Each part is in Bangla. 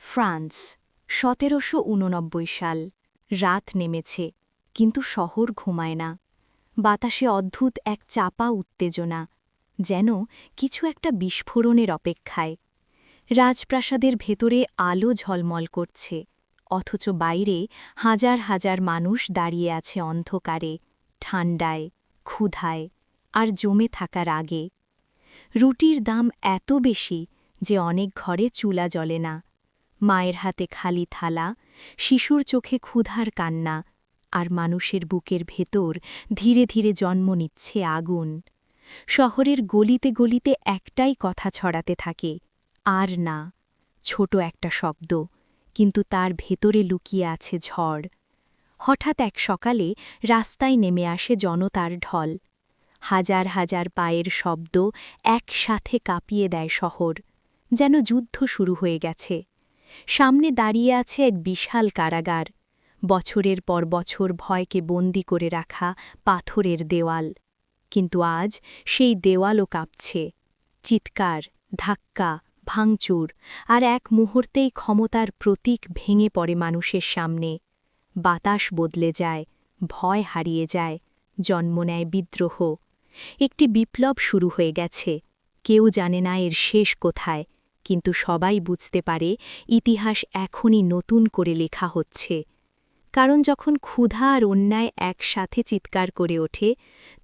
ফ্রান্স ১৭৮৯ সাল রাত নেমেছে কিন্তু শহর ঘুমায় না। বাতাসে অদ্ভুত এক চাপা উত্তেজনা, যেন কিছু একটা বিস্ফোরণের অপেক্ষায়। রাজপ্রাসাদের ভেতরে আলো ঝলমল করছে, অথচ বাইরে হাজার হাজার মানুষ দাঁড়িয়ে আছে অন্ধকারে, ঠান্ডায়, ক্ষুধায় আর জমে থাকার আগে। রুটির দাম এত বেশি যে অনেক ঘরে চুলা জ্বলে না। মায়ের হাতে খালি থালা, শিশুর চোখে ক্ষুধার কান্না, আর মানুষের বুকের ভেতর ধীরে ধীরে জন্ম নিচ্ছে আগুন। শহরের গলিতে গলিতে একটাই কথা ছড়াতে থাকে, আর না। ছোট একটা শব্দ, কিন্তু তার ভেতরে লুকিয়ে আছে ঝড়। হঠাৎ এক সকালে রাস্তায় নেমে আসে জনতার ঢল। হাজার হাজার পায়ের শব্দ একসাথে কাঁপিয়ে দেয় শহর, যেন যুদ্ধ শুরু হয়ে গেছে। সামনে দাঁড়িয়ে আছে এক বিশাল কারাগার, বছরের পর বছর ভয়কে বন্দি করে রাখা পাথরের দেওয়াল। কিন্তু আজ সেই দেওয়ালও কাঁপছে। চিৎকার, ধাক্কা, ভাঙচুর, আর এক মুহূর্তেই ক্ষমতার প্রতীক ভেঙে পড়ে মানুষের সামনে। বাতাস বদলে যায়, ভয় হারিয়ে যায়, জন্ম নেয় বিদ্রোহ। একটি বিপ্লব শুরু হয়ে গেছে, কেউ জানে না এর শেষ কোথায়, কিন্তু সবাই বুঝতে পারে ইতিহাস এখনই নতুন করে লেখা হচ্ছে। কারণ যখন ক্ষুধা আর অন্যায় একসাথে চিৎকার করে ওঠে,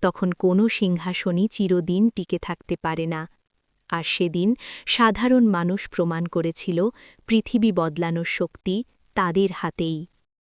তখন কোনো সিংহাসনই চিরদিন টিকে থাকতে পারে না। আর সেদিন সাধারণ মানুষ প্রমাণ করেছিল পৃথিবী বদলানোর শক্তি তাদের হাতেই।